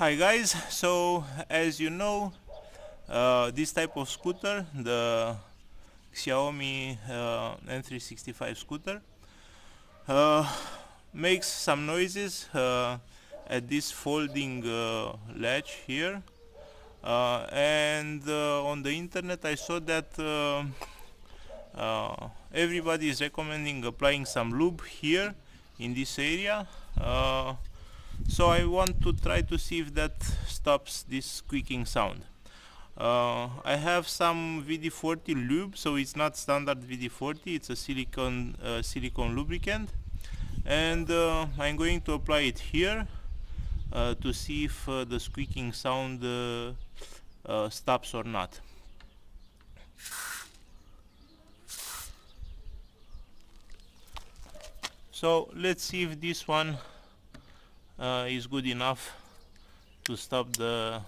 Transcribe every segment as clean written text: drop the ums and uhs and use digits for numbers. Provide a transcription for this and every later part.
Hi guys, so as you know, this type of scooter, the Xiaomi N365 scooter, uh, makes some noises at this folding latch here, and on the internet I saw that everybody is recommending applying some lube here in this area. So I want to try to see if that stops this squeaking sound. I have some WD-40 lube, so it's not standard WD-40, it's a silicone lubricant, and I'm going to apply it here to see if the squeaking sound stops or not. So let's see if this one is good enough to stop the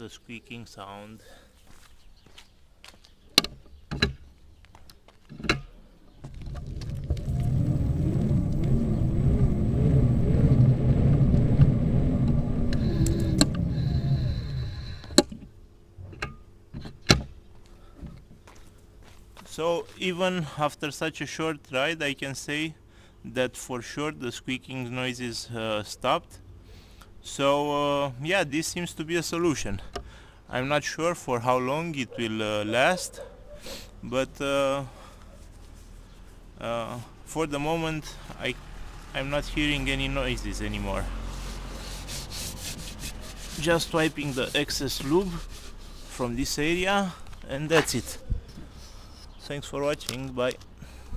squeaking sound. So even after such a short ride, I can say that for sure the squeaking noises stopped. So yeah, this seems to be a solution. I'm not sure for how long it will last, but for the moment I'm not hearing any noises anymore. Just wiping the excess lube from this area, and that's it. Thanks for watching, bye.